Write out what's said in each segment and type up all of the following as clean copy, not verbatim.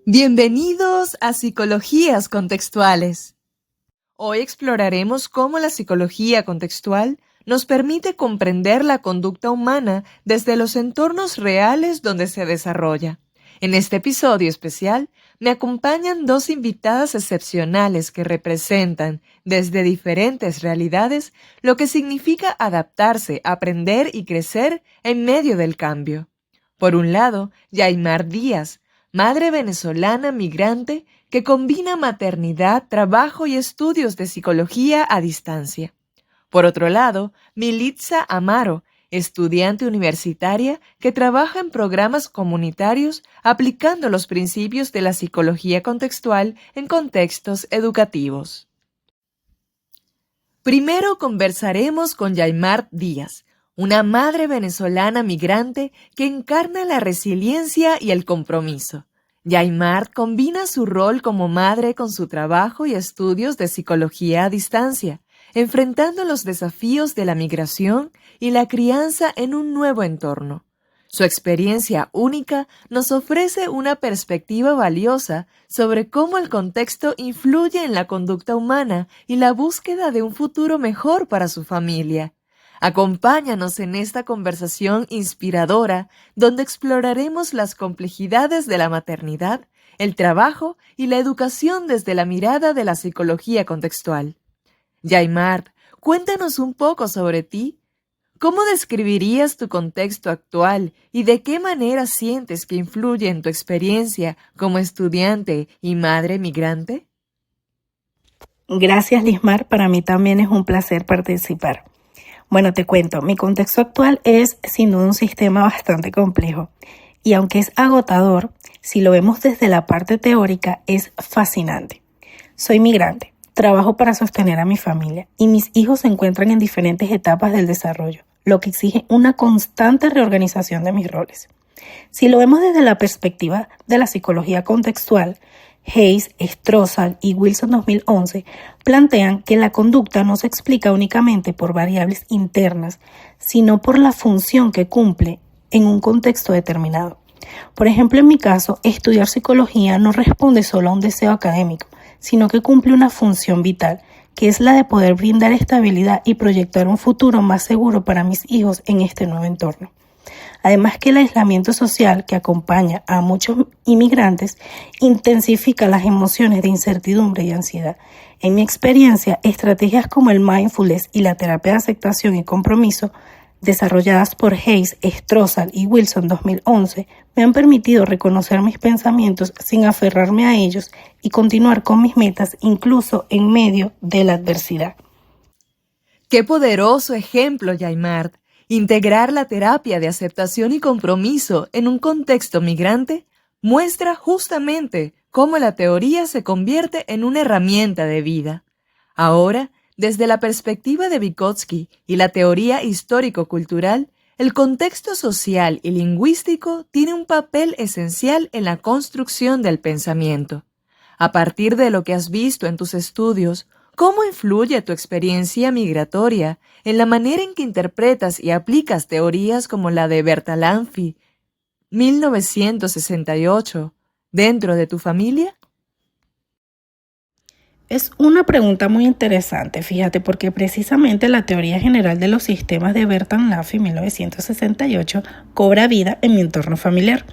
Bienvenidos a Psicologías Contextuales. Hoy exploraremos cómo la psicología contextual nos permite comprender la conducta humana desde los entornos reales donde se desarrolla. En este episodio especial me acompañan dos invitadas excepcionales que representan, desde diferentes realidades, lo que significa adaptarse, aprender y crecer en medio del cambio. Por un lado, Yaimar Díaz, madre venezolana migrante que combina maternidad, trabajo y estudios de psicología a distancia. Por otro lado, Militza Amaro, estudiante universitaria que trabaja en programas comunitarios aplicando los principios de la psicología contextual en contextos educativos. Primero conversaremos con Yaimar Díaz, una madre venezolana migrante que encarna la resiliencia y el compromiso. Yaimar combina su rol como madre con su trabajo y estudios de psicología a distancia, enfrentando los desafíos de la migración y la crianza en un nuevo entorno. Su experiencia única nos ofrece una perspectiva valiosa sobre cómo el contexto influye en la conducta humana y la búsqueda de un futuro mejor para su familia. Acompáñanos en esta conversación inspiradora donde exploraremos las complejidades de la maternidad, el trabajo y la educación desde la mirada de la psicología contextual. Yaimar, cuéntanos un poco sobre ti. ¿Cómo describirías tu contexto actual y de qué manera sientes que influye en tu experiencia como estudiante y madre migrante? Gracias, Lismar. Para mí también es un placer participar. Bueno, te cuento, mi contexto actual es sin duda un sistema bastante complejo y aunque es agotador, si lo vemos desde la parte teórica es fascinante. Soy migrante, trabajo para sostener a mi familia y mis hijos se encuentran en diferentes etapas del desarrollo, lo que exige una constante reorganización de mis roles. Si lo vemos desde la perspectiva de la psicología contextual, Hayes, Strosahl y Wilson 2011 plantean que la conducta no se explica únicamente por variables internas, sino por la función que cumple en un contexto determinado. Por ejemplo, en mi caso, estudiar psicología no responde solo a un deseo académico, sino que cumple una función vital, que es la de poder brindar estabilidad y proyectar un futuro más seguro para mis hijos en este nuevo entorno. Además que el aislamiento social que acompaña a muchos inmigrantes intensifica las emociones de incertidumbre y ansiedad. En mi experiencia, estrategias como el mindfulness y la terapia de aceptación y compromiso, desarrolladas por Hayes, Strosahl y Wilson 2011, me han permitido reconocer mis pensamientos sin aferrarme a ellos y continuar con mis metas incluso en medio de la adversidad. ¡Qué poderoso ejemplo, Yaimar! Integrar la terapia de aceptación y compromiso en un contexto migrante muestra justamente cómo la teoría se convierte en una herramienta de vida. Ahora, desde la perspectiva de Vygotsky y la teoría histórico-cultural, el contexto social y lingüístico tiene un papel esencial en la construcción del pensamiento. A partir de lo que has visto en tus estudios, ¿cómo influye tu experiencia migratoria en la manera en que interpretas y aplicas teorías como la de Bertalanffy, 1968, dentro de tu familia? Es una pregunta muy interesante, fíjate, porque precisamente la teoría general de los sistemas de Bertalanffy, 1968, cobra vida en mi entorno familiar.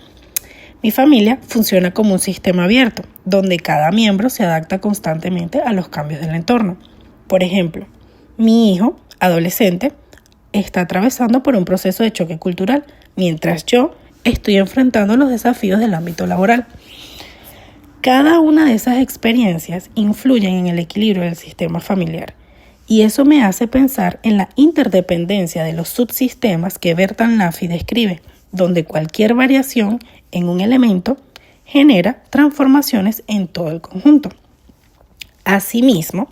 Mi familia funciona como un sistema abierto, donde cada miembro se adapta constantemente a los cambios del entorno. Por ejemplo, mi hijo, adolescente, está atravesando por un proceso de choque cultural, mientras yo estoy enfrentando los desafíos del ámbito laboral. Cada una de esas experiencias influyen en el equilibrio del sistema familiar, y eso me hace pensar en la interdependencia de los subsistemas que Bertalanffy describe, donde cualquier variación en un elemento genera transformaciones en todo el conjunto. Asimismo,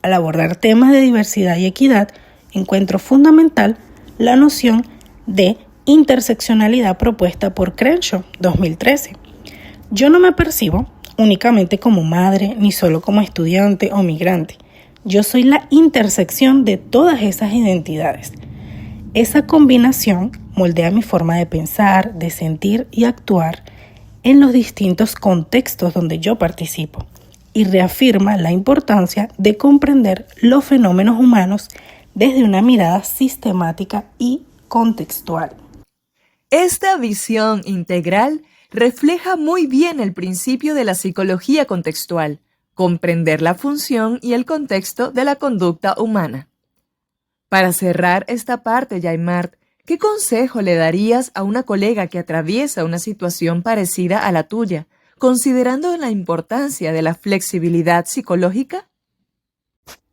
al abordar temas de diversidad y equidad, encuentro fundamental la noción de interseccionalidad propuesta por Crenshaw, 2013. Yo no me percibo únicamente como madre, ni solo como estudiante o migrante. Yo soy la intersección de todas esas identidades. Esa combinación moldea mi forma de pensar, de sentir y actuar en los distintos contextos donde yo participo y reafirma la importancia de comprender los fenómenos humanos desde una mirada sistemática y contextual. Esta visión integral refleja muy bien el principio de la psicología contextual, comprender la función y el contexto de la conducta humana. Para cerrar esta parte, Yaimart, ¿qué consejo le darías a una colega que atraviesa una situación parecida a la tuya, considerando la importancia de la flexibilidad psicológica?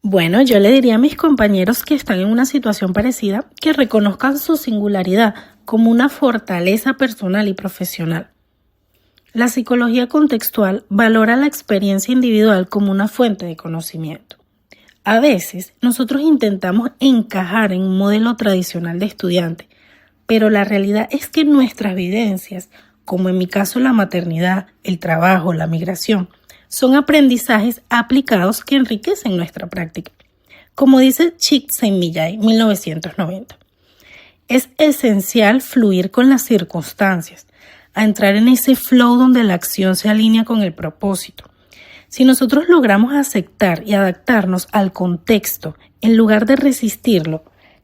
Bueno, yo le diría a mis compañeros que están en una situación parecida que reconozcan su singularidad como una fortaleza personal y profesional. La psicología contextual valora la experiencia individual como una fuente de conocimiento. A veces, nosotros intentamos encajar en un modelo tradicional de estudiante, pero la realidad es que nuestras vivencias, como en mi caso la maternidad, el trabajo, la migración, son aprendizajes aplicados que enriquecen nuestra práctica. Como dice Csikszentmihalyi, 1990, es esencial fluir con las circunstancias, a entrar en ese flow donde la acción se alinea con el propósito. Si nosotros logramos aceptar y adaptarnos al contexto en lugar de resistirlo,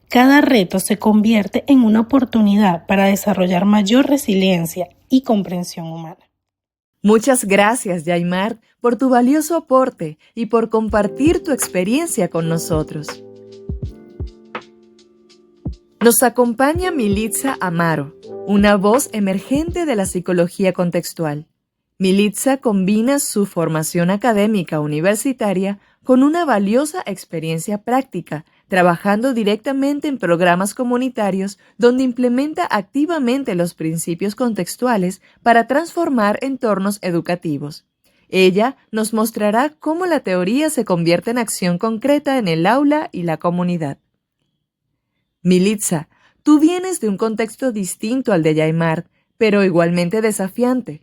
cada reto se convierte en una oportunidad para desarrollar mayor resiliencia y comprensión humana. Muchas gracias, Yaimart, por tu valioso aporte y por compartir tu experiencia con nosotros. Nos acompaña Militza Amaro, una voz emergente de la psicología contextual. Militza combina su formación académica universitaria con una valiosa experiencia práctica, trabajando directamente en programas comunitarios donde implementa activamente los principios contextuales para transformar entornos educativos. Ella nos mostrará cómo la teoría se convierte en acción concreta en el aula y la comunidad. Militza, tú vienes de un contexto distinto al de Yaimart, pero igualmente desafiante.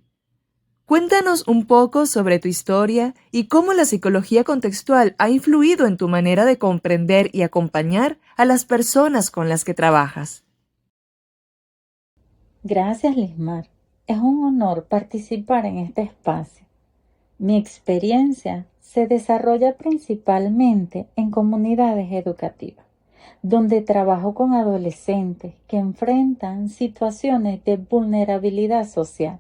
Cuéntanos un poco sobre tu historia y cómo la psicología contextual ha influido en tu manera de comprender y acompañar a las personas con las que trabajas. Gracias, Lismar. Es un honor participar en este espacio. Mi experiencia se desarrolla principalmente en comunidades educativas, donde trabajo con adolescentes que enfrentan situaciones de vulnerabilidad social.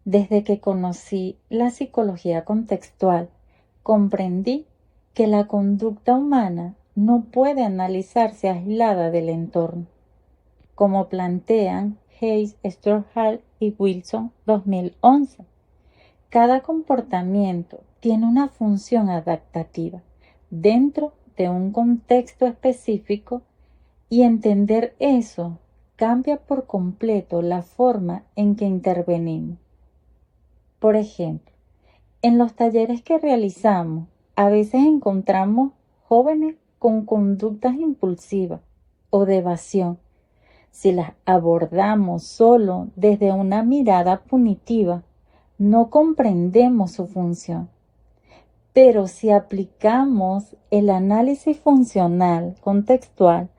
Desde que conocí la psicología contextual, comprendí que la conducta humana no puede analizarse aislada del entorno, como plantean Hayes, Strohal y Wilson 2011. Cada comportamiento tiene una función adaptativa dentro de un contexto específico y entender eso cambia por completo la forma en que intervenimos. Por ejemplo, en los talleres que realizamos, a veces encontramos jóvenes con conductas impulsivas o de evasión. Si las abordamos solo desde una mirada punitiva, no comprendemos su función. Pero si aplicamos el análisis funcional contextual,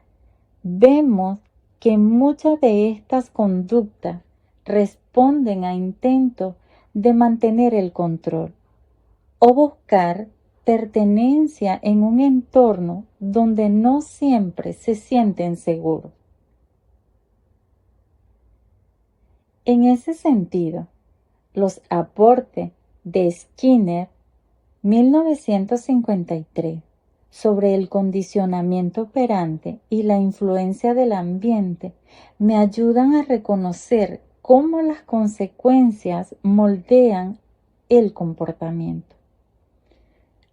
vemos que muchas de estas conductas responden a intentos de mantener el control o buscar pertenencia en un entorno donde no siempre se sienten seguros. En ese sentido, los aportes de Skinner, 1953, sobre el condicionamiento operante y la influencia del ambiente me ayudan a reconocer cómo las consecuencias moldean el comportamiento.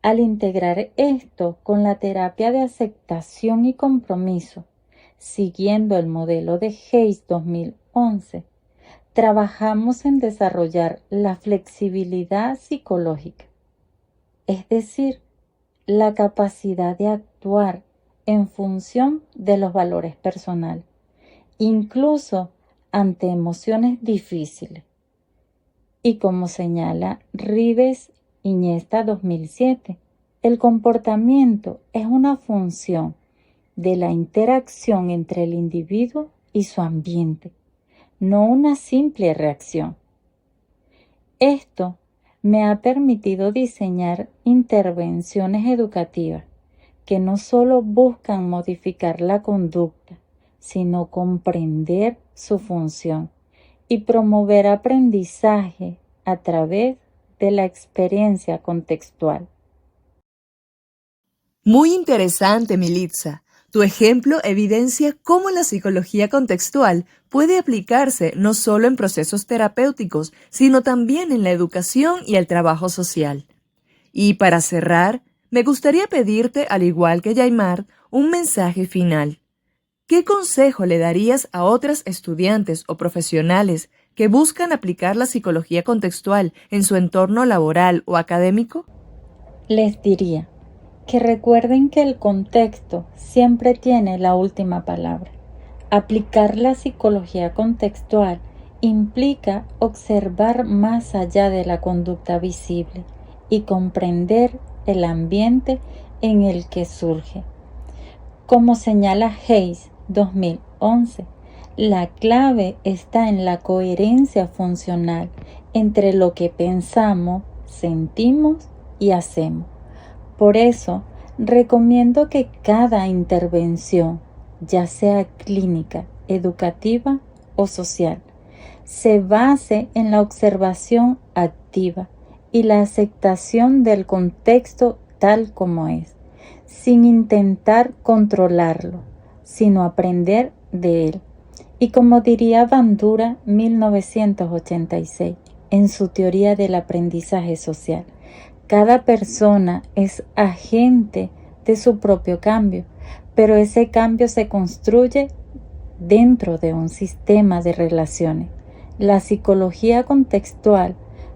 Al integrar esto con la terapia de aceptación y compromiso, siguiendo el modelo de Hayes 2011, trabajamos en desarrollar la flexibilidad psicológica, es decir, la capacidad de actuar en función de los valores personales, incluso ante emociones difíciles. Y como señala Rives Iniesta 2007, el comportamiento es una función de la interacción entre el individuo y su ambiente, no una simple reacción. Esto me ha permitido diseñar intervenciones educativas que no solo buscan modificar la conducta, sino comprender su función y promover aprendizaje a través de la experiencia contextual. Muy interesante, Militza. Tu ejemplo evidencia cómo la psicología contextual puede aplicarse no solo en procesos terapéuticos, sino también en la educación y el trabajo social. Y para cerrar, me gustaría pedirte, al igual que Yaimar, un mensaje final. ¿Qué consejo le darías a otras estudiantes o profesionales que buscan aplicar la psicología contextual en su entorno laboral o académico? Les diría que recuerden que el contexto siempre tiene la última palabra. Aplicar la psicología contextual implica observar más allá de la conducta visible y comprender el ambiente en el que surge. Como señala Hayes 2011, la clave está en la coherencia funcional entre lo que pensamos, sentimos y hacemos. Por eso, recomiendo que cada intervención, ya sea clínica, educativa o social, se base en la observación activa y la aceptación del contexto tal como es, sin intentar controlarlo, sino aprender de él. Y como diría Bandura 1986, en su teoría del aprendizaje social, cada persona es agente de su propio cambio, pero ese cambio se construye dentro de un sistema de relaciones. La psicología contextual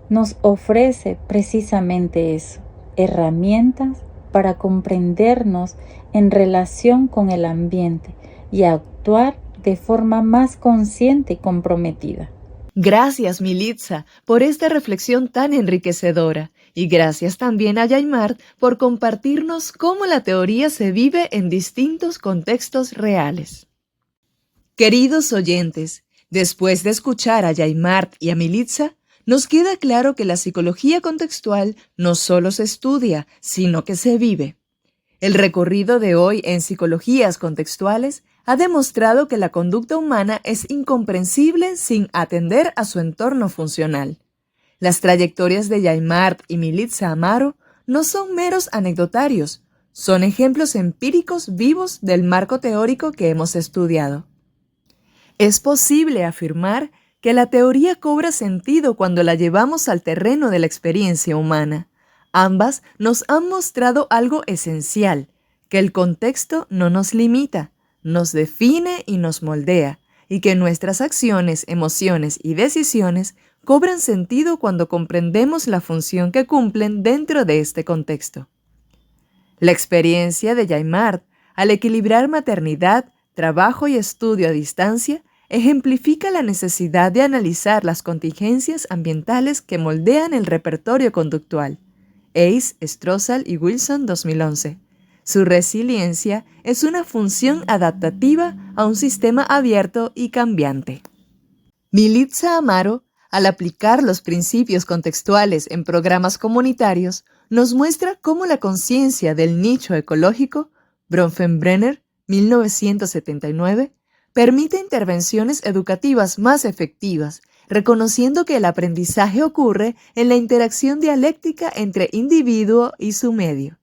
nos ofrece precisamente eso, herramientas para comprendernos en relación con el ambiente y actuar de forma más consciente y comprometida. Gracias, Militza, por esta reflexión tan enriquecedora. Y gracias también a Yaimar por compartirnos cómo la teoría se vive en distintos contextos reales. Queridos oyentes, después de escuchar a Yaimar y a Militza, nos queda claro que la psicología contextual no solo se estudia, sino que se vive. El recorrido de hoy en Psicologías Contextuales ha demostrado que la conducta humana es incomprensible sin atender a su entorno funcional. Las trayectorias de Yaimar y Militza Amaro no son meros anecdotarios, son ejemplos empíricos vivos del marco teórico que hemos estudiado. Es posible afirmar que la teoría cobra sentido cuando la llevamos al terreno de la experiencia humana. Ambas nos han mostrado algo esencial, que el contexto no nos limita, nos define y nos moldea, y que nuestras acciones, emociones y decisiones cobran sentido cuando comprendemos la función que cumplen dentro de este contexto. La experiencia de Yaimar, al equilibrar maternidad, trabajo y estudio a distancia, ejemplifica la necesidad de analizar las contingencias ambientales que moldean el repertorio conductual. Ace, Strossal y Wilson, 2011. Su resiliencia es una función adaptativa a un sistema abierto y cambiante. Militza Amaro, al aplicar los principios contextuales en programas comunitarios, nos muestra cómo la conciencia del nicho ecológico, Bronfenbrenner, 1979, permite intervenciones educativas más efectivas, reconociendo que el aprendizaje ocurre en la interacción dialéctica entre individuo y su medio.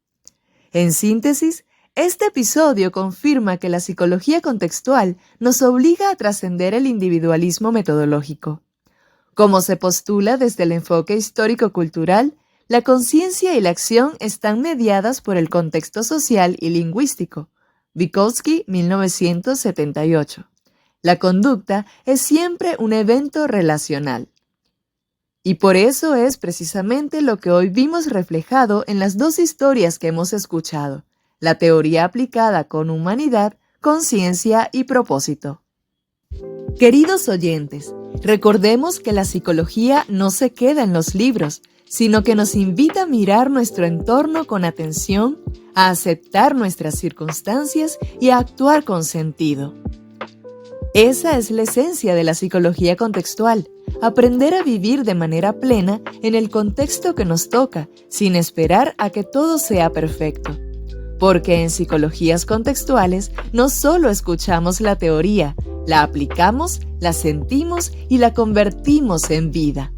En síntesis, este episodio confirma que la psicología contextual nos obliga a trascender el individualismo metodológico. Como se postula desde el enfoque histórico-cultural, la conciencia y la acción están mediadas por el contexto social y lingüístico. Vygotsky, 1978. La conducta es siempre un evento relacional. Y por eso es precisamente lo que hoy vimos reflejado en las dos historias que hemos escuchado, la teoría aplicada con humanidad, conciencia y propósito. Queridos oyentes, recordemos que la psicología no se queda en los libros, sino que nos invita a mirar nuestro entorno con atención, a aceptar nuestras circunstancias y a actuar con sentido. Esa es la esencia de la psicología contextual, aprender a vivir de manera plena en el contexto que nos toca, sin esperar a que todo sea perfecto. Porque en psicologías contextuales no solo escuchamos la teoría, la aplicamos, la sentimos y la convertimos en vida.